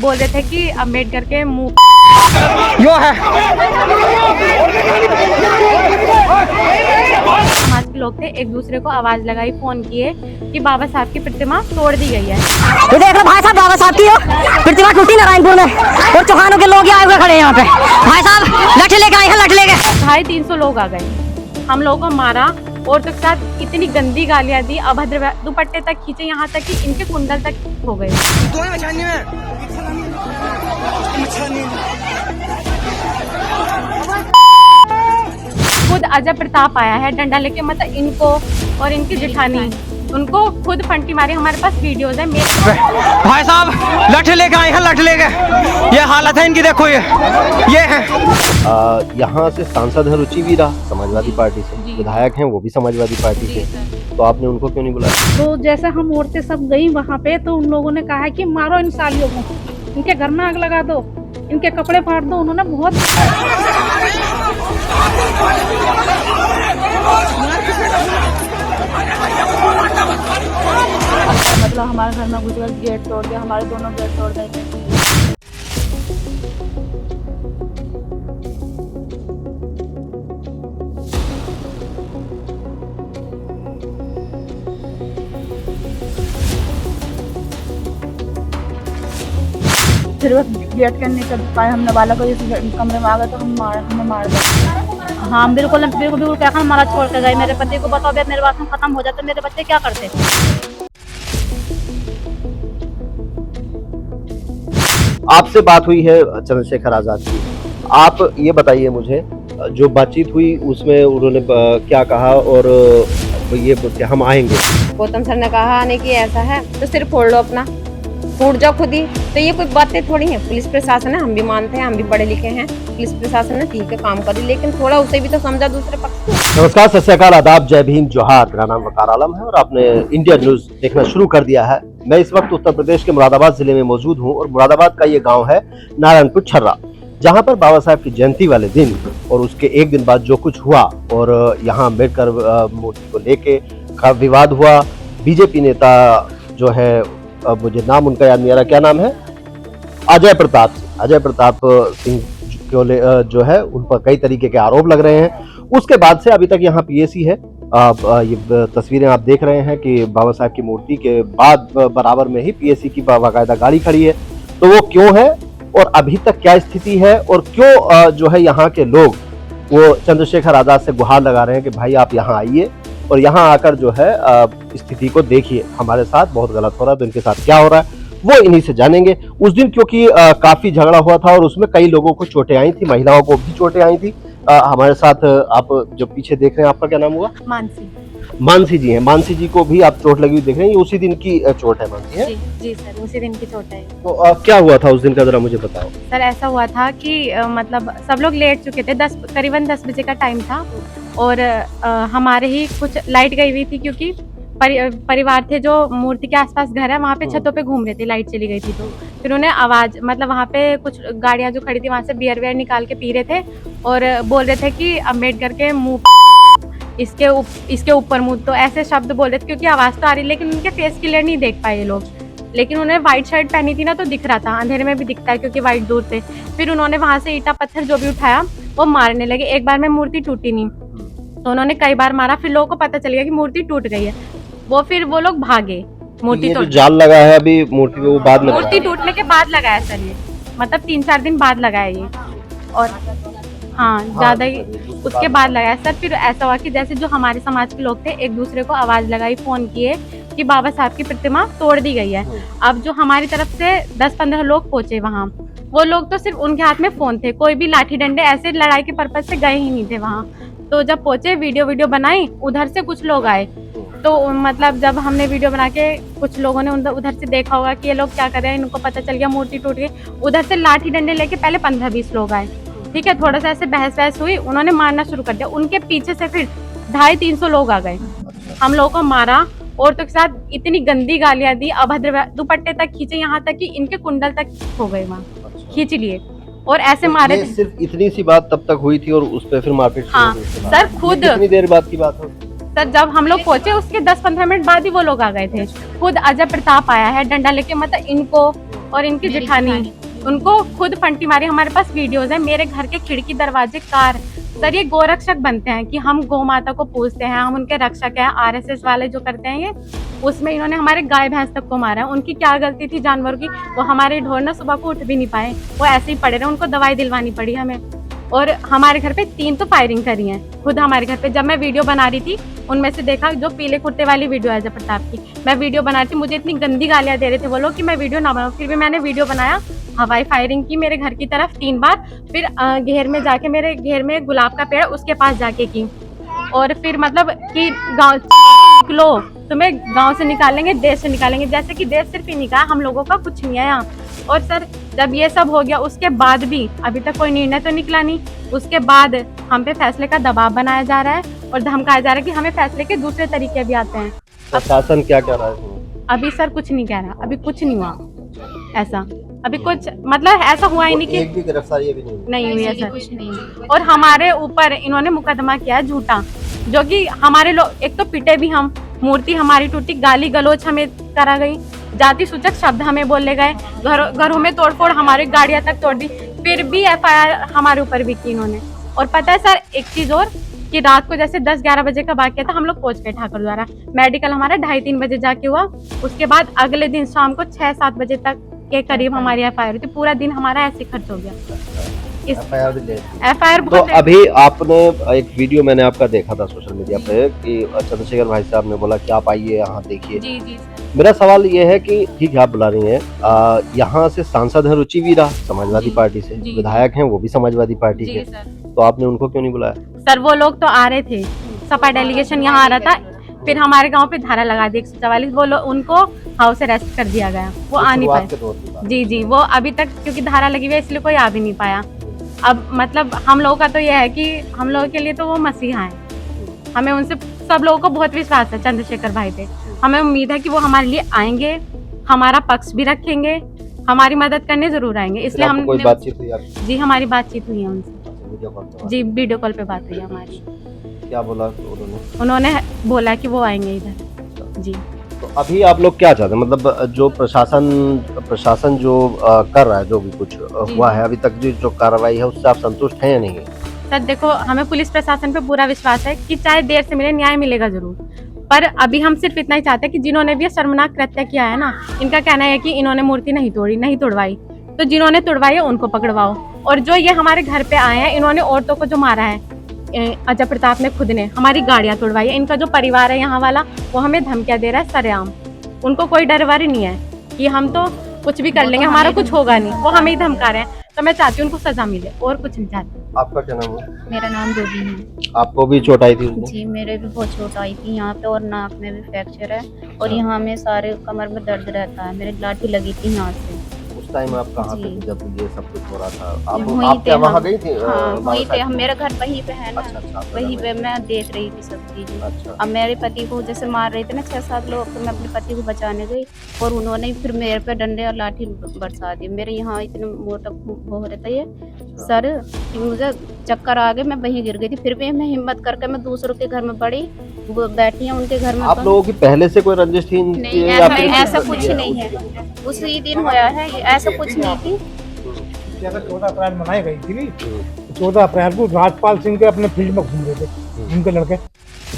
बोल रहे थे कि अम्बेडकर के मुंह यो है समाज के लोग थे, एक दूसरे को आवाज लगाई, फोन किए कि बाबा साहब की प्रतिमा तोड़ दी गई है। ये देख लो भाई साहब, बाबा साहब की प्रतिमा टूटी नारायणपुर में और चौहानों के लोग आए हुए खड़े हैं यहाँ पे। भाई साहब लठ लेके आए हैं, लठ लेके 250-300 लोग आ गए, हम लोगों को मारा और तो साथ इतनी गंदी गालियां दी, अभद्र दुपट्टे तक खींचे, यहाँ तक कि इनके कुंडल तक हो गए। खुद अजय प्रताप आया है डंडा लेके, मतलब इनको और इनकी जेठानी उनको खुद फंटी मारी। हमारे पास वीडियोज है। भाई साहब लठ लेके आए हैं, लठ लेके। ये हालत है इनकी, देखो ये है। यहाँ से सांसद है रुचि वीरा, समाजवादी पार्टी से, विधायक हैं वो भी समाजवादी पार्टी से, तो आपने उनको क्यों नहीं बुलाया? तो जैसा हम औरतें सब गई वहाँ पे, तो उन लोगों ने कहा कि मारो इन सालियों को, इनके घर में आग लगा दो, इनके कपड़े फाड़ दो। उन्होंने बहुत मतलब हमारे घर में घुसकर गेट तोड़ दिया, हमारे दोनों गेट तोड़ गए थे। फिर वो गेट के नीचे पाए हमने वाला को, इस कमरे में आ गए तो हमें मार दिया। हाँ बिल्कुल क्या हमारा छोड़ के गए। मेरे पति को बताओ, मेरे बात में खत्म हो जाते, मेरे बच्चे क्या करते। आपसे बात हुई है चंद्रशेखर आजाद की, आप ये बताइए मुझे, जो बातचीत हुई उसमें उन्होंने क्या कहा और ये हम आएंगे? गौतम सर ने कहा आने की, ऐसा है तो सिर्फ फोड़ लो अपना, फूट जाओ खुद ही। तो ये कोई बातें थोड़ी हैं। पुलिस प्रशासन है, हम भी मानते हैं, हम भी पढ़े लिखे हैं। पुलिस प्रशासन ने ठीक है काम करी, लेकिन थोड़ा उसे भी तो समझा दूसरे पक्ष को। नमस्कार, सत श्री अकाल, आदाब, जय भीम, जोहार। मेरा नाम वकार आलम है और आपने इंडिया न्यूज देखना शुरू कर दिया है। मैं इस वक्त उत्तर प्रदेश के मुरादाबाद जिले में मौजूद हूँ और मुरादाबाद का ये गाँव है नारायणपुर छर्रा, जहाँ पर बाबा साहब की जयंती वाले दिन और उसके एक दिन बाद जो कुछ हुआ और यहाँ अम्बेडकर मूर्ति को लेके विवाद हुआ। बीजेपी नेता जो है, मुझे नाम उनका याद नहीं आ रहा, क्या नाम है, अजय प्रताप सिंह जो है, उन पर कई तरीके के आरोप लग रहे हैं। उसके बाद से अभी तक यहाँ पीएसी है। ये तस्वीरें आप देख रहे हैं कि बाबा साहब की मूर्ति के बाद बराबर में ही पीएसी की बाकायदा गाड़ी खड़ी है। तो वो क्यों है और अभी तक क्या स्थिति है और क्यों जो है यहाँ के लोग वो चंद्रशेखर आजाद से गुहार लगा रहे हैं कि भाई आप यहाँ आइए और यहाँ आकर जो है स्थिति को देखिए, हमारे साथ बहुत गलत हो रहा है, तो इनके साथ क्या हो रहा है वो इन्हीं से जानेंगे। उस दिन क्योंकि काफी झगड़ा हुआ था और उसमें कई लोगों को चोटें आई थी, महिलाओं को भी चोटें आई थी। हमारे साथ आप जो पीछे देख रहे हैं, आपका क्या नाम हुआ? मानसी जी हैं। मानसी जी को भी आप चोट लगी हुई देख रहे हैं, ये उसी दिन की चोट है मानसी है? जी सर, उसी दिन की चोट है। तो क्या हुआ था उस दिन का, जरा मुझे बताओ। सर ऐसा हुआ था कि मतलब सब लोग लेट चुके थे, करीबन 10 बजे का टाइम था और हमारे ही कुछ लाइट गई हुई थी, क्योंकि परिवार थे जो मूर्ति के आसपास घर है वहाँ पे छतों पे घूम रहे थे, लाइट चली गई थी। तो फिर उन्हें आवाज, मतलब वहाँ पे कुछ गाड़ियाँ जो खड़ी थी वहाँ से बियर वेयर निकाल के पी रहे थे और बोल रहे थे कि अम्बेडकर के मुंह इसके ऊपर मुंह, तो ऐसे शब्द बोल रहे थे क्योंकि आवाज तो आ रही, लेकिन उनके फेस क्लियर नहीं देख पाए ये लोग। लेकिन उन्हें व्हाइट शर्ट पहनी थी ना, तो दिख रहा था, अंधेरे में भी दिखता है क्योंकि व्हाइट दूर थे। फिर उन्होंने वहां से ईटा पत्थर जो भी उठाया वो मारने लगे। एक बार में मूर्ति टूटी नहीं, तो उन्होंने कई बार मारा। फिर लोगों को पता चल गया कि मूर्ति टूट गई है, वो लोग भागे। मूर्ति तो जाल लगा है अभी मूर्ति पे, वो बाद में मूर्ति टूटने के बाद लगाया सर, ये मतलब 3-4 दिन बाद लगाया ये, और हाँ ज्यादा ही उसके बाद लगाया सर। फिर ऐसा हुआ कि जैसे जो हमारे समाज के लोग थे, एक दूसरे को आवाज लगाई, फोन किए कि बाबा साहब की प्रतिमा तोड़ दी गई है। अब जो हमारी तरफ से 10-15 लोग पहुंचे वहाँ, वो लोग तो सिर्फ उनके हाथ में फोन थे, कोई भी लाठी डंडे ऐसे लड़ाई के पर्पज से गए ही नहीं थे वहाँ। तो जब पहुंचे, वीडियो बनाई, उधर से कुछ लोग आए, तो मतलब जब हमने वीडियो बना के कुछ लोगों ने उधर से देखा होगा कि ये लोग क्या कर रहे हैं, इनको पता चल गया मूर्ति टूट गई। उधर से लाठी डंडे लेके पहले 15-20 लोग आए, ठीक है, थोड़ा सा ऐसे बहस हुई, उन्होंने मारना शुरू कर दिया। उनके पीछे से फिर 250-300 लोग आ गए, हम लोगों को मारा औरतों के साथ इतनी गंदी गालियां दी, अभद्र दुपट्टे तक खींचे, यहाँ तक कि इनके कुंडल तक हो गए, वहाँ खींच लिए और ऐसे मारे थे। सिर्फ इतनी सी बात तब तक हुई थी और उस पर फिर मारपीट? हाँ सर, खुद कितनी देर बाद की बात हो सर? जब हम लोग पहुंचे उसके 10-15 मिनट बाद ही वो लोग आ गए थे। खुद अजय प्रताप आया है डंडा लेके, मतलब इनको और इनकी जेठानी, उनको खुद फंटी मारी। हमारे पास वीडियोस है, मेरे घर के खिड़की दरवाजे कार। सर ये गोरक्षक बनते हैं कि हम गौ माता को पूजते हैं, हम उनके रक्षक हैं। आरएसएस वाले जो करते हैं ये, उसमें इन्होंने हमारे गाय भैंस तक को मारा है। उनकी क्या गलती थी जानवरों की? वो हमारे ढोर ना सुबह को उठ भी नहीं पाए, वो ऐसे ही पड़े रहे, उनको दवाई दिलवानी पड़ी हमें। और हमारे घर पे 3 तो फायरिंग करी है खुद हमारे घर पे। जब मैं वीडियो बना रही थी, उनमें से देखा जो पीले कुर्ते वाली वीडियो है अजय प्रताप की, मैं वीडियो बना रही थी, मुझे इतनी गंदी गालियां दे रहे थे वो लोग कि मैं वीडियो ना बनाऊं। फिर भी मैंने वीडियो बनाया, हवाई फायरिंग की मेरे घर की तरफ 3 बार, फिर घेर में जाके, मेरे घेर में गुलाब का पेड़ उसके पास जाके की। और फिर मतलब कि गाँव लो तुम्हें गांव से निकालेंगे, देश से निकालेंगे। जैसे कि देश सिर्फ ही निकाला, हम लोगों का कुछ नहीं है यहाँ। और सर जब ये सब हो गया उसके बाद भी अभी तक कोई निर्णय तो निकला नहीं। उसके बाद हम पे फैसले का दबाव बनाया जा रहा है और धमकाया जा रहा है कि हमें फैसले के दूसरे तरीके भी आते हैं। प्रशासन क्या कह रहा है? अभी सर कुछ नहीं कह रहा, अभी कुछ नहीं हुआ ऐसा, अभी कुछ मतलब ऐसा हुआ ही नहीं कि एक भी गिरफ्तारी अभी नहीं हुई है सर, कुछ नहीं। और हमारे ऊपर इन्होंने मुकदमा किया है झूठा, जो कि हमारे लोग एक तो पिटे भी हम, मूर्ति हमारी टूटी, गाली गलौज हमें करा गई, जाति सूचक शब्द हमें बोले गए, घरों में तोड़फोड़, हमारी गाड़ियां तक तोड़ दी, फिर भी एफआईआर हमारे ऊपर भी की इन्होंने। और पता है सर एक चीज और, कि रात को जैसे 10-11 बजे का वाकया था, हम लोग पहुंच गए ठाकुर द्वारा, मेडिकल हमारा 2:30-3 बजे जाके हुआ। उसके बाद अगले दिन शाम को 6-7 बजे तक के करीब हमारी एफआईआर हुई थी। पूरा दिन हमारा ऐसे खर्च हो गया। एफआईआर तो अभी आपने एक वीडियो मैंने आपका देखा था सोशल मीडिया पे कि चंद्रशेखर भाई साहब ने बोला कि आप आइए यहाँ देखिए। जी जी सर। मेरा सवाल ये है कि ठीक है आप बुला रही हैं, यहाँ से सांसद है रुचि वीरा समाजवादी पार्टी से, विधायक हैं वो भी समाजवादी पार्टी के, तो आपने उनको क्यों नहीं बुलाया? सर वो लोग तो आ रहे थे, सपा डेलीगेशन यहाँ आ रहा था, फिर हमारे गांव पे धारा लगा दी 144, वो लोग उनको हाउस अरेस्ट कर दिया गया, वो आ नहीं पाए। जी जी, वो अभी तक क्योंकि धारा लगी हुई है इसलिए कोई आ भी नहीं पाया। अब मतलब हम लोगों का तो यह है कि हम लोगों के लिए तो वो मसीहा हैं, हमें उनसे सब लोगों को बहुत विश्वास है चंद्रशेखर भाई पे। हमें उम्मीद है कि वो हमारे लिए आएंगे, हमारा पक्ष भी रखेंगे, हमारी मदद करने जरूर आएंगे। इसलिए हम कोई बातचीत हुई आपकी? जी हमारी बातचीत हुई है उनसे, जी वीडियो कॉल पे बात हुई है हमारी। क्या बोला उन्होंने बोला कि वो आएंगे इधर। जी तो अभी आप लोग क्या चाहते हैं, मतलब जो प्रशासन जो कर रहा है, जो भी कुछ हुआ है अभी तक, जो कार्रवाई है उससे आप संतुष्ट हैं या नहीं? सर देखो हमें पुलिस प्रशासन पे पूरा विश्वास है कि चाहे देर से मिले न्याय मिलेगा जरूर, पर अभी हम सिर्फ इतना ही चाहते हैं कि जिन्होंने भी ये शर्मनाक कृत्य किया है ना, इनका कहना है कि इन्होंने मूर्ति नहीं तोड़ी, नहीं तोड़वाई, तो जिन्होंने तोड़वाई है उनको पकड़वाओ। और जो ये हमारे घर पे आए हैं, इन्होंने औरतों को जो मारा है, अजय प्रताप ने खुद ने हमारी गाड़ियां तोड़वाई है, इनका जो परिवार है यहाँ वाला वो हमें धमकियां दे रहा है सरेआम। उनको कोई डर वर नहीं है कि हम तो कुछ भी कर लेंगे, हमारा कुछ होगा नहीं, वो हमें ही धमका रहे हैं। तो मैं चाहती हूँ उनको सजा मिले और कुछ नहीं चाहती। आपका क्या नाम है? मेरा नाम रूबी है। आपको भी चोट आई थी उसमें? जी मेरे भी बहुत चोट आई थी यहाँ पे, और नाक में भी फ्रैक्चर है, और यहाँ में सारे कमर में दर्द रहता है, मेरी लाठी लगी थी यहाँ से। उस टाइम आप कहाँ पे थे जब ये सब कुछ हो रहा था? आप वहीं थे, वहाँ गई थी? हाँ वहीं थे हम, मेरा घर वहीं पे है ना। अच्छा, वहीं पे मैं देख रही थी सब चीजें। अच्छा। अब मेरे पति को जैसे मार रहे थे ना 6-7 लोग, तो मैं अपने पति को बचाने गई और उन्होंने फिर मेरे पे डंडे और लाठी बरसा दी। मेरे यहाँ इतने मोटा हो रहा था ये सर कि मुझे चक्कर आ गए, मैं वहीं गिर गई थी। फिर भी मैं हिम्मत करके मैं दूसरों के घर में पड़ी, वो बैठी हैं उनके घर में। आप लोगों की पहले से कोई रंजिश थी? नहीं ऐसा कुछ नहीं है, उसी दिन होया है, ऐसा कुछ नहीं थी। जैसे 14 अप्रैल मनाई गई थी नहीं, 14 अप्रैल को राजपाल सिंह के अपने फील्ड में घूम रहे थे उनके लड़के।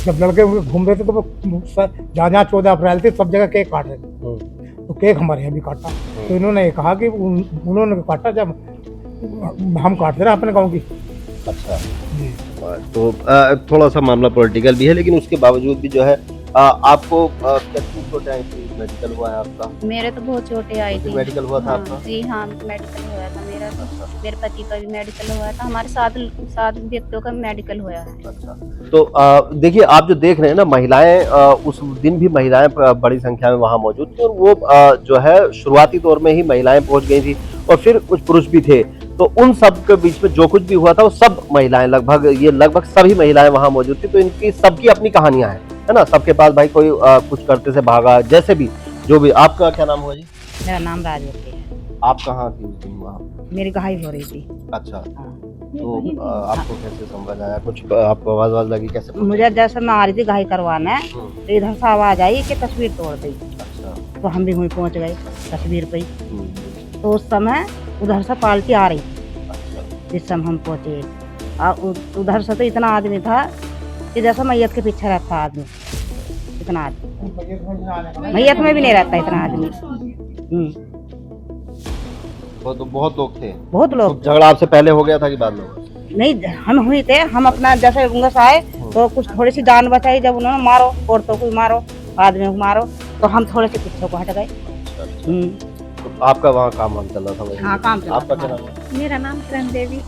जब लड़के घूम रहे थे तो वो जहाँ जहाँ 14 अप्रैल थी सब जगह केक काट रहे थे, तो केक हमारे यहाँ भी काटा। तो इन्होंने ये कहा कि उन्होंने काटा जब हम काटते रहे अपने गाँव की। अच्छा तो थोड़ा सा मामला पॉलिटिकल भी है, लेकिन उसके बावजूद भी जो है आपको कितनी चोटें आई थी? मेडिकल हुआ है आपका? मेरे तो बहुत चोटें आई थी। मेडिकल हुआ था आपका? जी हाँ मेडिकल हुआ था मेरा, तो मेरे पति का भी मेडिकल हुआ था, हमारे 7 व्यक्तियों का मेडिकल हुआ है। अच्छा तो देखिए आप जो देख रहे हैं ना, महिलाएं उस दिन भी महिलाएं बड़ी संख्या में वहाँ मौजूद थी, और वो जो है शुरुआती दौर में ही महिलाएं पहुंच गई थी, और फिर कुछ पुरुष भी थे। तो उन सब के बीच में जो कुछ भी हुआ था वो सब महिलाएं, लगभग सभी महिलाएं वहाँ मौजूद थी। तो इनकी सबकी अपनी कहानियां हैं, है ना, सबके पास भाई कोई कुछ करते से भागा, जैसे भी जो भी। आपका क्या नाम हुआ जी? मेरा नाम राजवती है। आप कहाँ थी उस दिन वहाँ? मेरी घाई हो रही थी। अच्छा तो आपको कैसे समझ आया? कुछ आपको आवाज लगी कैसे? मुझे जैसे मैं आ रही थी घाई करवाने, तो इधर से आवाज आई कि तस्वीर तोड़ दी। अच्छा तो हम भी वहीं पहुंच गए तस्वीर पे। तो उस समय उधर से पालटी आ रही थी जिस समय हम पहुंचे। उधर से तो इतना आदमी था कि जैसा मैयत के पीछे रहता आदमी, इतना आदमी मैयत में भी नहीं रहता इतना आदमी। तो बहुत लोग थे। बहुत लोग। तो झगड़ा आपसे पहले हो गया था कि बाद में? नहीं, हम हुए थे, हम अपना जैसे उंगस आए तो कुछ थोड़ी सी जान बचाई, जब उन्होंने मारो औरतों को मारो आदमियों को मारो तो हम थोड़े से पीछे को हट गए। तो आपका वहाँ काम वाम चल रहा था वहीं? हाँ, काम चल रहा आपका था। क्या नाम है? मेरा नाम किरण देवी।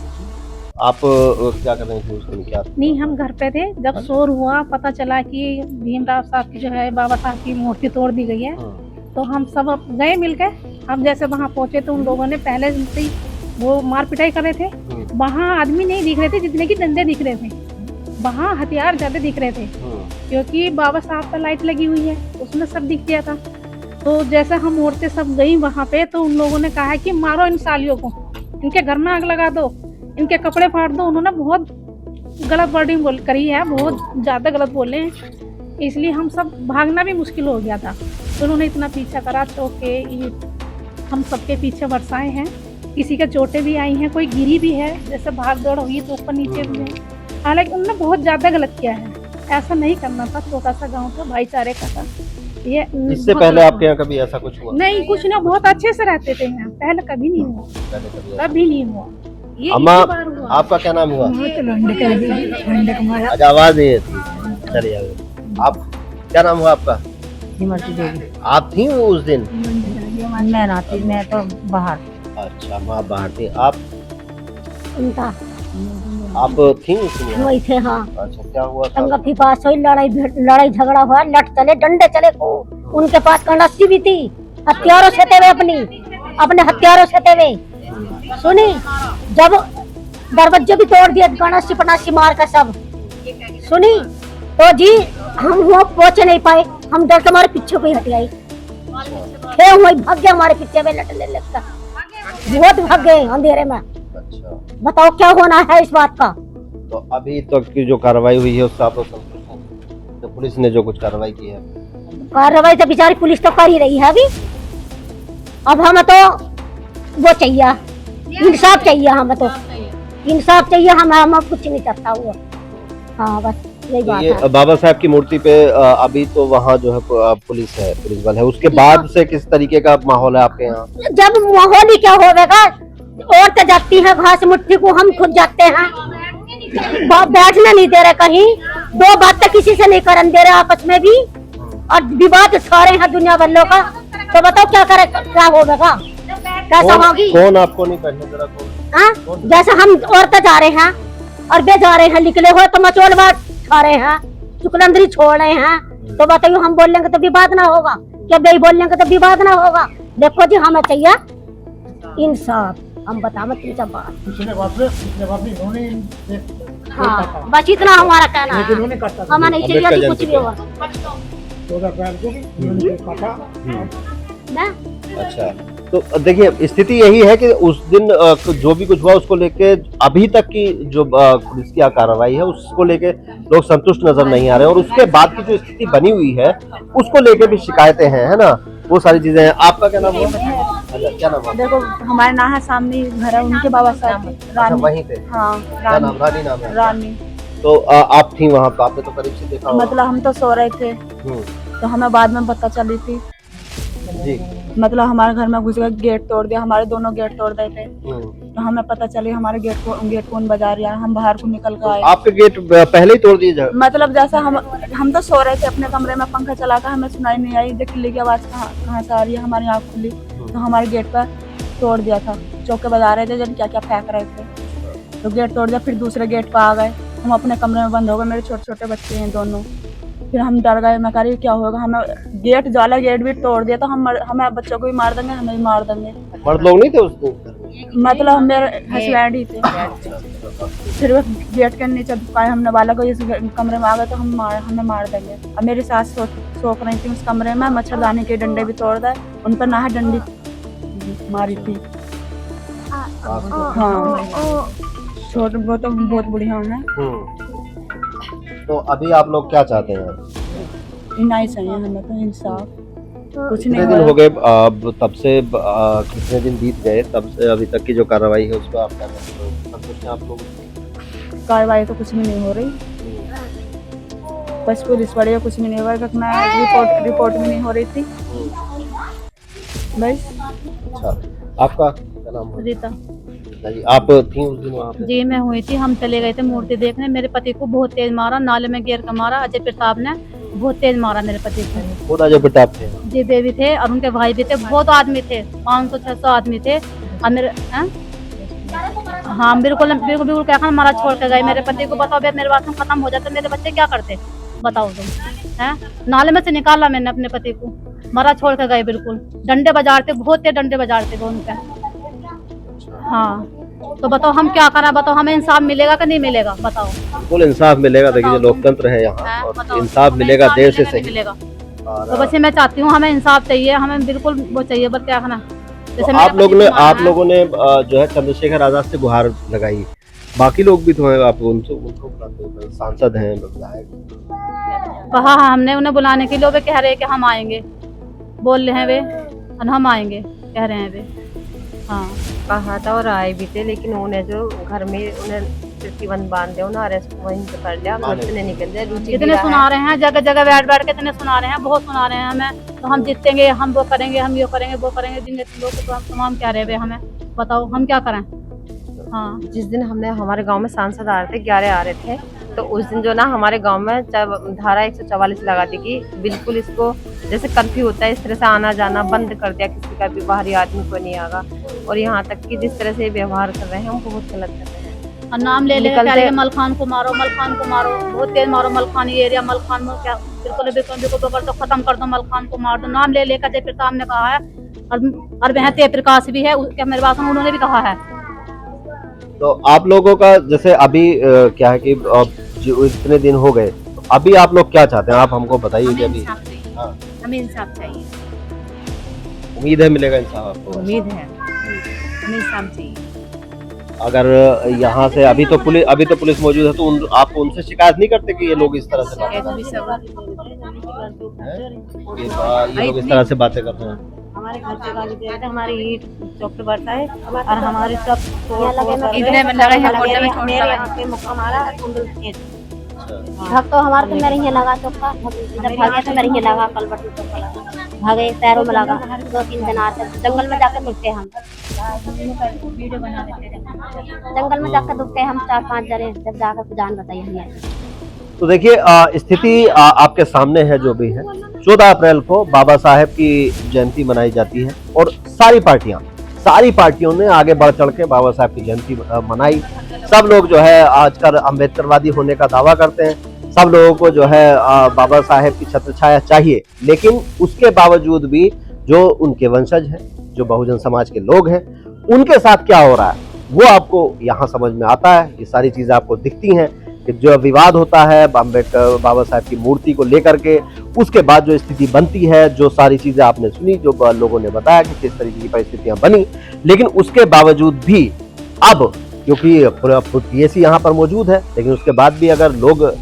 आप क्या कर रही थी उस दिन? क्या नहीं, हम घर पे थे जब शोर हुआ, पता चला कि भीमराव साहब की जो है बाबा साहब की मूर्ति तोड़ दी गई है। तो हम सब अब गए मिलके। हम जैसे वहाँ पहुंचे तो उन लोगों ने पहले से ही वो मार पिटाई कर रहे थे। वहाँ आदमी नहीं दिख रहे थे जितने की डंडे दिख रहे थे, वहाँ हथियार ज्यादा दिख रहे थे क्योंकि बाबा साहब पर लाइट लगी हुई है, उसमें सब दिख गया था। तो जैसे हम औरतें सब गई वहाँ पे तो उन लोगों ने कहा कि मारो इन सालियों को, इनके घर में आग लगा दो, इनके कपड़े फाड़ दो। उन्होंने बहुत गलत वर्डिंग करी है, बहुत ज्यादा गलत बोले हैं, इसलिए हम सब भागना भी मुश्किल हो गया था। तो उन्होंने इतना पीछा करा, चौके हम सबके पीछे बरसाए हैं, किसी के चोटें भी आई हैं, कोई गिरी भी है, जैसे भाग दौड़ हुई तो ऊपर नीचे भी है। हालांकि उन्होंने बहुत ज्यादा गलत किया है, ऐसा नहीं करना था। छोटा सा गांव था, भाईचारे का था ये। इससे पहले आपके यहाँ कभी ऐसा कुछ हुआ? नहीं, कुछ ना, बहुत अच्छे से रहते थे यहाँ, पहले कभी नहीं हुआ, कभी नहीं हुआ। ये अम्मा, इसी बार हुआ। आपका क्या नाम हुआ? अच्छा, आवाज नहीं थी। चलिए आप, क्या नाम हुआ आपका? हिमरती देवी। आप थी उस दिन? मैं ना थी, मैं तो बाहर। अच्छा, माँ बाहर थी। आप थी उसमें? वही थे। हाँ, अच्छा, क्या हुआ था? संगत के पास हुई लड़ाई झगड़ा हुआ, लट चले, डंडे चले को। उनके पास कड़ासी भी थी, हथियारों से थे अपने हथियारों से थे। सुनी, जब दरवाजे भी तोड़ दिए गणासी पनासी मार कर सब। सुनी तो जी हम वो पहुंचे नहीं पाए, हम डर के हमारे पीछे कोई हट गई, भाग गया हमारे पीछे में लट ले लगता, बहुत भाग गए अंधेरे में। अच्छा, बताओ क्या होना है इस बात का? तो अभी तक की जो कार्रवाई हुई है उससे आप लोग संतुष्ट हैं? तो पुलिस ने जो कुछ कार्रवाई की है? कार्रवाई तो बेचारी पुलिस तो कर ही रही है अभी। अब हमें तो वो चाहिए, इंसाफ चाहिए, हमें तो इंसाफ चाहिए, हम कुछ नहीं करता हुआ। हाँ, बस यही तो बात ये है। बाबा साहब की मूर्ति पे अभी तो वहाँ जो है पुलिस है, पुलिस बल है, उसके बाद से किस तरीके का माहौल है आपके यहाँ? जब माहौल ही क्या होगा, औरतें जाती हैं घास मुट्ठी को, हम खुद जाते हैं, बैठने नहीं दे रहे कहीं, दो बातें किसी से नहीं करने दे रहे आपस में भी, और विवाद उठा रहे हैं दुनिया वालों का। तो बताओ क्या करे, क्या होगा, कैसा होगी? कौन आपको नहीं पहनने दे रहा? कौन? जैसे हम औरतें जा रहे हैं और वे जा रहे हैं, निकले हुए तो मचोल बात खा रहे हैं, चुकलंदरी छोड़ रहे हैं, तो बताइए हम बोलेंगे तो विवाद ना होगा क्या? बे बोलेंगे तो विवाद ना होगा? देखो जी, हमें चाहिए इंसाफ, हम बताओ तीसरा बात। हाँ, बस इतना हमारा कहना है, हमें नहीं चाहिए कि कुछ भी हो। 14 अप्रैल को उन्होंने काटा। अच्छा, तो देखिए स्थिति यही है कि उस दिन जो भी कुछ हुआ उसको लेके अभी तक की जो पुलिस की कार्रवाई है उसको लेके लोग संतुष्ट नजर नहीं आ रहे हैं, और उसके बाद की जो स्थिति बनी हुई है उसको लेके भी शिकायतें हैं, है ना, वो सारी चीजें हैं। आपका क्या नाम है? अच्छा, क्या नाम है? देखो, हमारे ना है सामने घर है उनके, बाबा साहब अच्छा, वहीं पे? हाँ, क्या नाम? रानी नाम है? रानी। तो आप थी वहाँ पे, आपने तो करीब से देखा होगा। मतलब हम तो सो रहे थे, तो हमें बाद में पता चली थी जी। मतलब हमारे घर में घुस गए, गेट तोड़ दिया, हमारे दोनों गेट तोड़ दिए थे। तो हमें पता चली हमारे गेट कौन बजा रहा है, हम बाहर को निकल कर आए। आपके गेट पहले ही तोड़ दिए जाए? मतलब जैसा हम तो सो रहे थे अपने कमरे में, पंखा चला कर, हमें सुनाई नहीं आई, जो किल्ली की आवाज कहाँ से आ रही है, हमारी आँख खुली तो हमारे गेट पर तोड़ दिया था, चौके बजा रहे थे, जब क्या क्या फेंक रहे थे, तो गेट तोड़ दिया। फिर दूसरे गेट पर आ गए, हम अपने कमरे में बंद हो गए, मेरे छोटे छोटे बच्चे हैं दोनों। फिर हम डर गए, मैं कह रही क्या होगा, हमें गेट जाला गेट भी तोड़ दिया, तो हमें बच्चों को भी मार देंगे, हमें भी मार देंगे। मर्द लोग नहीं थे उस दिन? मतलब मेरे हस्बैंड ही थे। फिर वो गेट के नीचे दुकान, हमने वाला को इस कमरे में आ गए तो हमें मार देंगे। अब मेरी सास सोच रही थी उस कमरे में, मच्छरदानी के डंडे भी तोड़ दे, उन पर ना डंडी मारी थी। हाँ, छोटे बहुत बढ़िया है। तो अभी आप लोग क्या चाहते हैं? नहीं चाहिए हमें तो इंसाफ। कुछ कितने नहीं दिन हुआ। हो गए अब तब से कितने दिन बीत गए तब से अभी तक की जो कार्रवाई है उसको आप क्या कहते हो, संतुष्ट हैं आप लोग? कार्रवाई तो कुछ भी नहीं हो रही, बस पुलिस वाले कुछ भी नहीं हो रहा, मैं रिपोर्ट भी नहीं हो रही थी बस। अच्छा, आपका क्या नाम है? रीता जी, आप थी उस दिन वहाँ पे? जी मैं हुई थी, हम चले गए थे मूर्ति देखने, मेरे पति को बहुत तेज मारा, नाले में गिर कर मारा, अजय प्रताप ने बहुत तेज मारा मेरे पति को। खुद अजय प्रताप थे? जी बेबी थे और उनके भाई भी थे, बहुत आदमी थे, 500-600 आदमी थे। और मेरे हाँ बिल्कुल बिल्कुल बिल्कुल क्या खाना मारा छोड़ के गए मेरे पति को। बताओ मेरे बात खत्म हो जाते मेरे बच्चे क्या करते, बताओ तुम हैं। नाले में से निकाला मैंने अपने पति को, मरा छोड़ के गए बिल्कुल। डंडे बजाते बहुत थे, डंडे बजाते थे उनके। हाँ तो बताओ हम क्या करें, बताओ हमें इंसाफ मिलेगा कि नहीं मिलेगा, बताओ। बिल्कुल इंसाफ मिलेगा, देखिए लोकतंत्र है यहाँ और बताओ, इंसाफ हमें मिलेगा इंसाफ देर से मिलेगा, नहीं सही। मिलेगा। और तो बच्चे मैं चाहती हूँ हमें इंसाफ चाहिए, हमें बिल्कुल वो चाहिए, बस क्या करना। तो आप लोगों ने जो है चंद्रशेखर आजाद से गुहार लगाई, बाकी लोग भी तो हैं, आप उनको बुलाते हो, सांसद हैं, विधायक। कहा हमने उन्हें बुलाने के लिए, वे कह रहे हैं कि हम आएंगे, बोल रहे हैं वे और हम आएंगे कह रहे हैं वे। हाँ कहा था और आए भी थे, लेकिन उन्हें जो घर में उन्हें प्रतिबंध बांध दिया, उन्हें अरेस्ट वहीं पे कर लिया, घर से नहीं निकल दिया। रुचि कितने गिरा सुना है। रहे हैं, जगह जगह बैठ बैठ के इतने सुना रहे हैं, बहुत सुना रहे हैं हमें, तो हम जीतेंगे, हम वो करेंगे, हम ये करेंगे, वो करेंगे, दिन लोग तो हम तमाम क्या रहे हमें, बताओ हम क्या करें। हाँ जिस दिन हमने हमारे गांव में सांसद आ रहे थे, 11 आ रहे थे, तो उस दिन जो ना हमारे गांव में धारा 144 लगा दी कि बिल्कुल इसको जैसे कर्फ्यू होता है इस तरह से आना जाना बंद कर दिया, किसी का भी बाहरी आदमी को नहीं आगा। और यहाँ तक कि जिस तरह से व्यवहार कर रहे हैं हम बहुत गलत कर रहे हैं। और नाम ले निकलते- लेकर मलखान को मारो, मलखान को मारो, बहुत तेज मारो, मलखान ये एरिया मलखान में क्या बिल्कुल बिल्कुल बिल्कुल कर दो, खत्म कर दो, मलखान को मार दो। नाम ले लेकर जय प्रताप ने कहा है और वह जय प्रकाश भी है, उसके मेरे पास उन्होंने भी कहा है। तो आप लोगों का जैसे अभी क्या है कि जो इतने दिन हो गए, अभी आप लोग क्या चाहते हैं, आप हमको बताइए कि अभी हाँ, हमें इंसाफ चाहिए, उम्मीद है मिलेगा इंसाफ आपको? उम्मीद है हमें इंसाफ चाहिए। अगर यहाँ से अभी तो पुलिस मौजूद है, तो आप उनसे शिकायत नहीं करते कि ये लोग इस तरह से एक भी सवाल ये लोग इस तरह से बातें करते हैं? हमारे घर से गाली दे रहे थे, हमारी ईट चौक पे बढ़ता है और हमारे सब इतने लगे हैं कोटे में छोड़ पे मुक्का मारा, धक तो हमारे तो मेरे ही लगा चौका, जब भागे तो मेरे ही लगा, कलबट में चौका लगा, भागे पैरों में लगा, 2-3 दिन आते जंगल में जाकर दुखते हम, वीडियो बना देते थे। जंगल में जाकर दुखते हम 4-5 जने, जब जाकर जान बताइए हमें। तो देखिए स्थिति आपके सामने है जो भी है। 14 अप्रैल को बाबा साहेब की जयंती मनाई जाती है और सारी पार्टियों ने आगे बढ़ चढ़ के बाबा साहेब की जयंती मनाई। सब लोग जो है आजकल अम्बेडकरवादी होने का दावा करते हैं, सब लोगों को जो है बाबा साहेब की छत्र छाया चाहिए, लेकिन उसके बावजूद भी जो उनके वंशज हैं, जो बहुजन समाज के लोग हैं, उनके साथ क्या हो रहा है वो आपको यहाँ समझ में आता है। ये सारी चीजें आपको दिखती हैं कि जो विवाद होता है अम्बेडकर बाबा साहब की मूर्ति को लेकर के, उसके बाद जो स्थिति बनती है, जो सारी चीजें आपने सुनी, जो लोगों ने बताया कि किस तरीके की परिस्थितियां बनी, लेकिन उसके बावजूद भी अब क्योंकि पीएसी यहाँ पर मौजूद है, लेकिन उसके बाद भी अगर लोग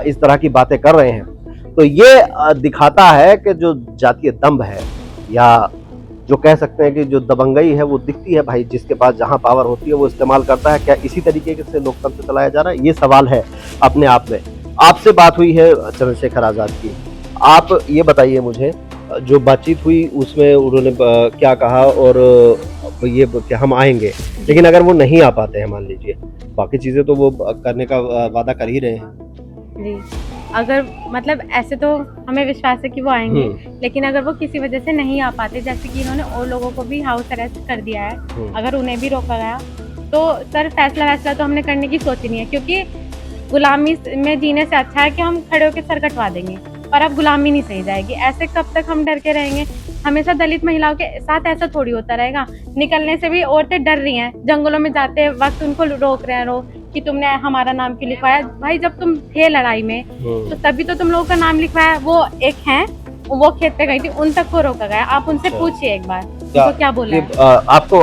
इस तरह की बातें कर रहे हैं, तो ये दिखाता है कि जो जातीय दंभ है या जो कह सकते हैं कि जो दबंगई है वो दिखती है। भाई जिसके पास जहां पावर होती है वो इस्तेमाल करता है। क्या इसी तरीके से लोकतंत्र चलाया जा रहा है? ये सवाल है अपने आप में। आपसे बात हुई है चंद्रशेखर आजाद की, आप ये बताइए मुझे, जो बातचीत हुई उसमें उन्होंने क्या कहा, और ये कि हम आएंगे, लेकिन अगर वो नहीं आ पाते हैं, मान लीजिए, बाकी चीजें तो वो करने का वादा कर ही रहे हैं जी, अगर मतलब ऐसे तो हमें विश्वास है कि वो आएंगे, लेकिन अगर वो किसी वजह से नहीं आ पाते, जैसे कि इन्होंने और लोगों को भी हाउस अरेस्ट कर दिया है, अगर उन्हें भी रोका गया, तो सर फैसला तो हमने करने की सोची नहीं है, क्योंकि गुलामी में जीने से अच्छा है कि हम खड़े होकर सर कटवा देंगे, पर अब गुलामी नहीं सही जाएगी। ऐसे कब तक हम डर के रहेंगे? हमेशा दलित महिलाओं के साथ ऐसा थोड़ी होता रहेगा। निकलने से भी औरतें डर रही हैं, जंगलों में जाते वक्त उनको रोक रहे हैं कि तुमने हमारा नाम क्यों लिखवाया। भाई जब तुम थे लड़ाई में तो तभी तो तुम लोगों का नाम लिखवाया। वो एक हैं, वो खेत पे गई थी, उन तक को रोका गया। आप उनसे पूछिए एक बार उनको क्या बोला है।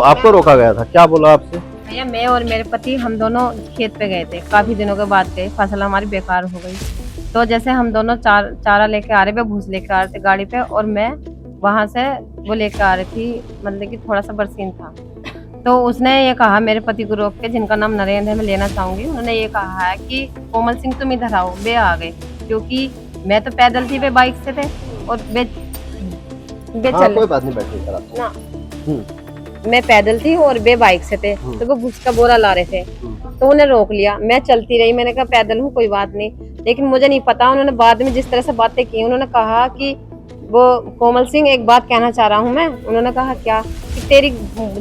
आपको रोका गया था, क्या बोला आपसे? भैया मैं और मेरे पति हम दोनों खेत पे गए थे, काफी दिनों के बाद गए, फसल हमारी बेकार हो गई। तो जैसे हम दोनों चारा लेके आ रहे थे, भूस लेके आ रहे थे गाड़ी पे, और मैं वहां से वो लेकर आ रही थी, मतलब कि थोड़ा सा बरसीन था। तो उसने ये कहा मेरे पति को रोक के, जिनका नाम नरेंद्र है, मैं लेना चाहूंगी, उन्होंने ये कहा है कि कोमल सिंह तुम इधर आओ। वे आ गए, क्योंकि मैं तो पैदल थी, वे बाइक से थे और वे हाँ, चल कोई बात नहीं, बैठिए सर आप। ना, मैं पैदल थी और वे बाइक से थे, तो वो घुस का बोरा ला रहे थे, तो उन्हें रोक लिया। मैं चलती रही, मैंने कहा पैदल हूँ कोई बात नहीं, लेकिन मुझे नहीं पता, उन्होंने बाद में जिस तरह से बातें की, उन्होंने कहा कि वो कोमल सिंह एक बात कहना चाह रहा हूँ मैं। उन्होंने कहा क्या, कि तेरी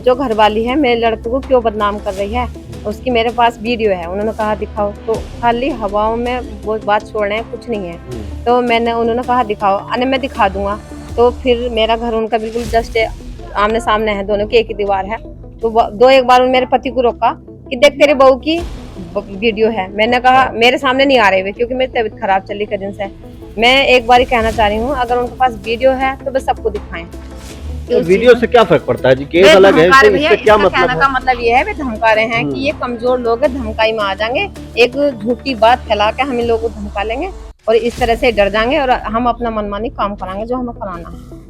जो घरवाली है मेरे लड़के को क्यों बदनाम कर रही है, उसकी मेरे पास वीडियो है। उन्होंने कहा दिखाओ, तो खाली हवाओं में वो बात छोड़ रहे हैं, कुछ नहीं है। तो उन्होंने कहा दिखाओ, अने मैं दिखा दूंगा। तो फिर मेरा घर उनका बिल्कुल जस्ट आमने सामने है, दोनों की एक ही दीवार है। तो एक बार मेरे पति को रोका कि देख तेरी बहू की वीडियो है। मैंने कहा मेरे सामने नहीं आ रहे हुए, क्योंकि मेरी तबीयत खराब चली कई दिन से। मैं एक बार ही कहना चाह रही हूँ, अगर उनके पास वीडियो है तो बस सबको दिखाएं। तो वीडियो से क्या फर्क पड़ता है जी? केस अलग है, इससे क्या मतलब कहने है? का मतलब ये है, वे धमका रहे हैं कि ये कमजोर लोग हैं, धमकाई में आ जाएंगे, एक झूठी बात फैला के हम इन लोगों को धमका लेंगे और इस तरह से डर जाएंगे और हम अपना मनमानी काम कराएंगे जो हमें कराना है।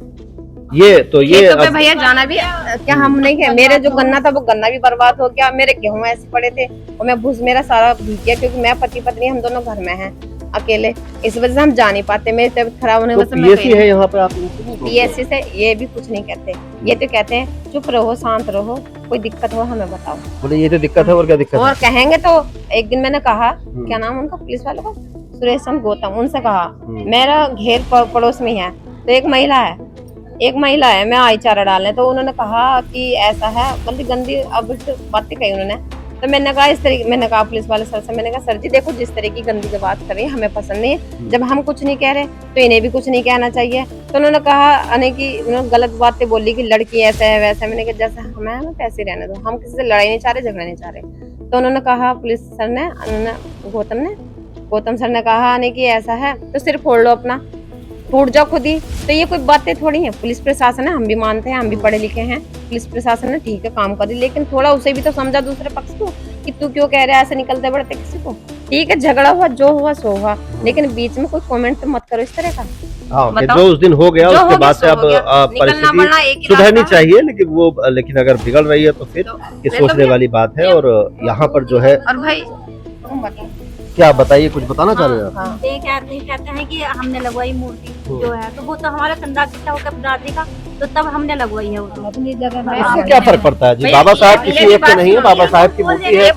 ये तो भैया जाना भी क्या, हम नहीं है, मेरे जो गन्ना था वो गन्ना भी बर्बाद हो गया, मेरे गेहूं ऐसे पड़े थे और मैं भूस मेरा सारा भीग गया, क्योंकि मैं पति पत्नी हम दोनों घर में हैं अकेले, इस वजह से हम जा नहीं पाते। मेरी तबीयत खराब होने की वजह से मैं पीएससी है यहाँ पे, आप पीएससी से ये भी कुछ नहीं कहते, ये तो कहते हैं चुप रहो, शांत रहो, कोई दिक्कत हो हमें बताओ। बोले ये तो दिक्कत है, और क्या दिक्कत है? और कहेंगे तो एक दिन मैंने कहा, क्या नाम उनका पुलिस वालों का, सुरेश चंद्र गौतम, उनसे कहा मेरा घेर पड़ोस में है, तो एक महिला है, मैं आई चारा डालने, तो उन्होंने कहा कि ऐसा है, बल्कि गंदी अब बातें कही उन्होंने। तो मैंने कहा इस तरीके, मैंने कहा पुलिस वाले सर से, मैंने कहा सर जी देखो जिस तरह की गंदी बात कर रही है हमें पसंद नहीं है, जब हम कुछ नहीं कह रहे तो इन्हें भी कुछ नहीं कहना चाहिए। तो उन्होंने कहा उन्होंने गलत बातें बोली कि लड़की ऐसा है वैसा है। मैंने कहा जैसे हमें पैसे रहने दो, हम किसी से लड़ाई नहीं चाह रहे, झगड़ा नहीं चाह रहे। तो उन्होंने कहा पुलिस सर ने, गौतम सर ने कहा कि ऐसा है तो सिर फोड़ लो अपना, फूट जाओ खुद ही। तो ये कोई बातें थोड़ी हैं, पुलिस प्रशासन है, हम भी मानते हैं, हम भी पढ़े लिखे हैं, पुलिस प्रशासन ने ठीक है काम करी, लेकिन थोड़ा उसे भी तो समझा दूसरे पक्ष को कि तू क्यों कह रहा है, ऐसे निकलते बढ़ते किसी को। ठीक है झगड़ा हुआ, जो हुआ सो हुआ, लेकिन बीच में कोई कमेंट मत करो इस तरह का। हाँ, कि जो उस दिन हो गया उसके बाद से अब परिस्थिति सुधरनी चाहिए, लेकिन अगर बिगड़ रही है तो फिर ये सोचने वाली बात है। और यहाँ पर जो है, और भाई क्या बताइए, कुछ बताना चाह रहे हैं आप? कहते हैं कि हमने लगवाई मूर्ति जो है, तो वो तो हमारा चंदा कितना होगा बिरादरी का, तो तब हमने लगवाई है वो। तो अपनी जगह इससे क्या फर्क पड़ता है जी? बाबा साहब किसी एक के नहीं है, बाबा साहब की मूर्ति है।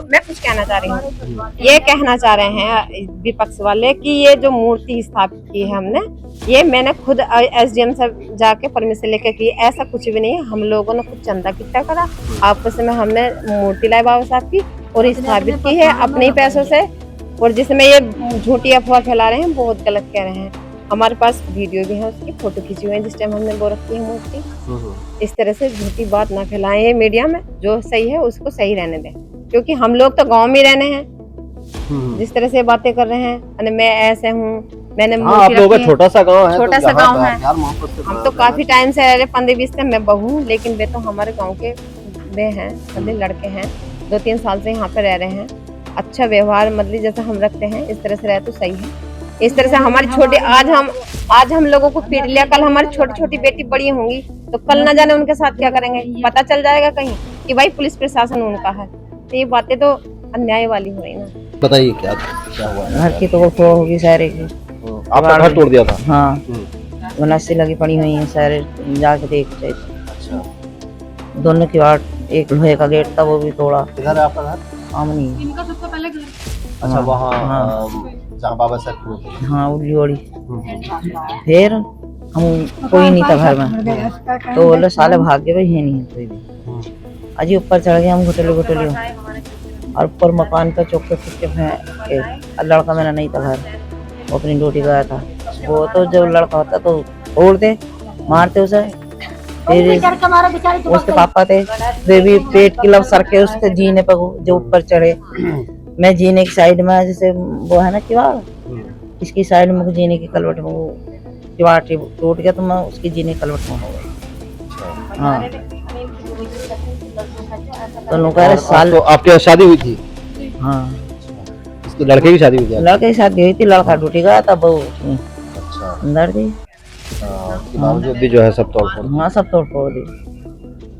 मैं कुछ कहना चाह रही हूँ, ये कहना चाह रहे हैं विपक्ष वाले कि ये जो मूर्ति स्थापित की है हमने, ये मैंने खुद एसडीएम से जाके परमिशन लेकर की, ऐसा कुछ भी नहीं है। हम लोगों ने कुछ चंदा इकट्ठा करा, आपस में हमने मूर्ति लाई बाबा साहब की और स्थापित की है अपने ही पैसों से। और जिसमें ये झूठी अफवाह फैला रहे हैं, बहुत गलत कह रहे हैं। हमारे पास वीडियो भी है, उसकी फोटो खींची हुई है जिस टाइम हमने वो रखी है मूर्ति। इस तरह से झूठी बात ना फैलाएं ये मीडिया में, जो सही है उसको सही रहने दें, क्योंकि हम लोग तो गांव में रहने हैं। जिस तरह से बातें कर रहे हैं, मैं ऐसे हूँ, मैंने आप लोगों का छोटा सा गांव है, छोटा सा गांव है, हम तो काफी टाइम से रह रहे, 15-20 से मैं बहू हूँ, लेकिन वे तो हमारे गाँव के वे हैं, सभी लड़के हैं, 2-3 साल से यहाँ पे रह रहे हैं। अच्छा व्यवहार मतलब जैसे हम रखते हैं इस तरह से रहे तो सही है। इस तरह से हमारी छोटी आज हम लोगों को पीट लिया, कल हमारी छोटी छोटी बेटी बड़ी होंगी, तो कल न जाने उनके साथ क्या करेंगे, पता चल जाएगा कहीं कि भाई पुलिस प्रशासन उनका है। तो ये बातें तो अन्याय वाली हो रही ना। बताइए क्या हुआ? घर की तो वो होगी सारे की, आपका घर तोड़ दिया था? हाँ, नस्सी लगी पड़ी हुई है सारे, जाके देख चाहिए। अच्छा, दोनों की वाट, एक लोहे का गेट था वो भी तोड़ा। किधर है आपका घर? आमनी। इनका सबसे पहले घर, अच्छा, वहाँ हाँ। जहाँ बाबा साहब की। हाँ, उल्ली ओड़ी। फिर हम कोई नहीं था घर में, तो बोले साले भाग गए, भाई ये नहीं है कोई भी। अजी ऊपर चढ़ गए हम घुटले और ऊपर मकान पे चौके चुपके लड़का मेरा नहीं था घर, वो अपनी ड्यूटी गया था। वो तो जब लड़का होता तो तोड़ते मारते उसे। फिर उसके पापा थे, वे भी पेट की लब सर के उसके जीने पर जो ऊपर चढ़े। मैं जीने की साइड में, जैसे वो है ना किवाड़, इसकी साइड में जीने की कलवट में वो किवाड़ टूट गया, तो मैं उसकी जीने की कलवट में हो गई। हाँ, तो लोग कह रहे साल। तो आपके यहाँ शादी हुई थी? हाँ, इसके लड़के की शादी हुई थी? लड़के की शादी हुई थी, लड़का ड्यूटी गया था, बहू अच्छा, अंदर थी। उसके बावजूद भी जो है सब तोड़ फोड़। हाँ सब तोड़ फोड़ दी।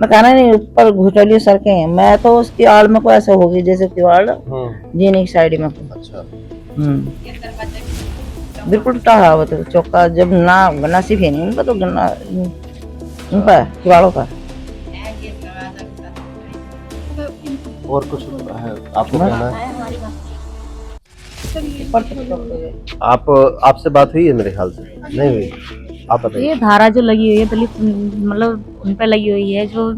मैं कहना नहीं, ऊपर घुटलियों सड़कें हैं, मैं तो उसकी आड़ में को ऐसे होगी जैसे किवाड़ जीने की साइड में को। अच्छा। बिल्कुल टूटा है वो तो चौका, जब ना गन्ना सिर्फ है नहीं उनका, तो गन्ना उनका किवाड़ों का। और कुछ है आपको कहना है? आपसे बात हुई है मेरे ख्याल से? नहीं हुई, आप बताइए। ये धारा जो लगी हुई है दलित, मतलब उन पे लगी हुई है, जो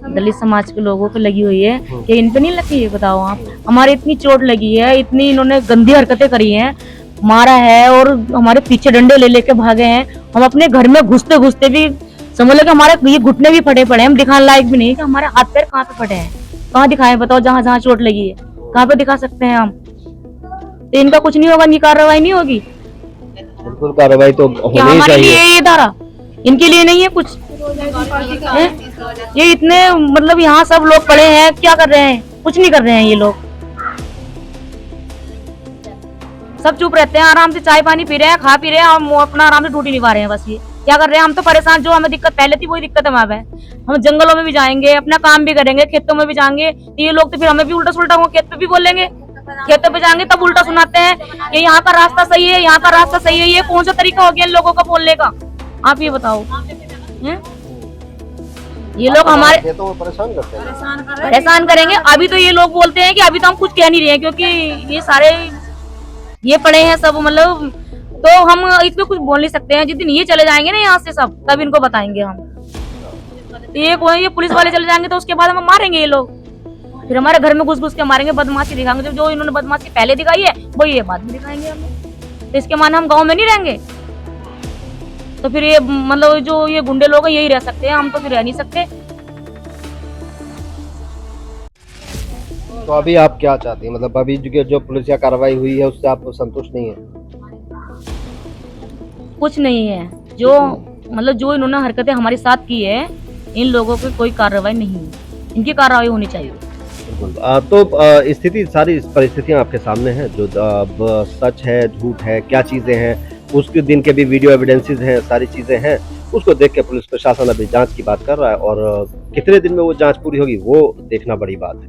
दलित समाज के लोगों पे लगी हुई है, ये इन पे नहीं लगी है? बताओ आप। हमारे इतनी चोट लगी है, इतनी इन्होंने गंदी हरकतें करी हैं, मारा है और हमारे पीछे डंडे ले लेके भागे हैं। हम अपने घर में घुसते घुसते भी समझ लो कि हमारे ये घुटने भी फटे पड़े हैं, हम दिखाने लायक भी नहीं कि हमारे हाथ पैर कहाँ पे फटे हैं। कहाँ दिखाए बताओ? जहाँ जहाँ चोट लगी है कहाँ पे दिखा सकते हैं हम? तो इनका कुछ नहीं होगा, इनकी कार्रवाई नहीं होगी? बिल्कुल कार्रवाई तो होनी ही हमारे लिए चाहिए। ये धारा इनके लिए नहीं है कुछ है? ये इतने मतलब यहाँ सब लोग पड़े हैं, क्या कर रहे हैं? कुछ नहीं कर रहे हैं ये लोग, सब चुप रहते हैं, आराम से चाय पानी पी रहे हैं, खा पी रहे हैं, हम अपना आराम से ड्यूटी निभा रहे हैं। बस ये क्या कर रहे हैं? हम तो परेशान, जो हमें दिक्कत पहले थी वही दिक्कत है हमारे। हम जंगलों में भी जाएंगे, अपना काम भी करेंगे, खेतों में भी जाएंगे, तो ये लोग तो फिर हमें भी उल्टा सुल्टा खेत पे भी बोलेंगे। खेतों पे जाएंगे तब उल्टा सुनाते हैं कि यहाँ का रास्ता सही है, यहाँ का रास्ता सही है। ये कौन सा तरीका हो गया इन लोगों का बोलने का? आप ये बताओ। ये लोग हमारे खेतों में परेशान करते हैं, परेशान करेंगे। अभी तो ये लोग बोलते हैं कि अभी तो हम कुछ कह नहीं रहे हैं, क्योंकि ये सारे ये पड़े हैं सब, मतलब तो हम इसमें कुछ बोल नहीं सकते हैं। जिस दिन ये चले जाएंगे ना यहाँ से सब, तब इनको बताएंगे हम। तो ये पुलिस वाले चले जाएंगे तो उसके बाद हम मारेंगे ये लोग, फिर हमारे घर में घुस घुस के मारेंगे, बदमाशी दिखाएंगे। जो इन्होंने बदमाशी पहले दिखाई है वही ये बाद में दिखाएंगे हमें। तो इसके माने हम गाँव में नहीं रहेंगे? तो फिर ये मतलब जो ये गुंडे लोग हैं यही रह सकते हैं, हम तो फिर रह नहीं सकते। तो अभी आप क्या चाहती हैं? मतलब अभी जो पुलिस कार्रवाई हुई है उससे आप संतुष्ट नहीं है? कुछ नहीं है, जो मतलब जो इन्होंने हरकतें हमारे साथ की है, इन लोगों की कोई कार्रवाई नहीं है, इनकी कार्रवाई होनी चाहिए। तो स्थिति, सारी परिस्थितियां आपके सामने हैं, जो सच है झूठ है, क्या चीजें हैं, उसके दिन के भी वीडियो एविडेंसेस हैं, सारी चीजें हैं। उसको देख के पुलिस प्रशासन अभी जांच की बात कर रहा है, और कितने दिन में वो जांच पूरी होगी वो देखना बड़ी बात है।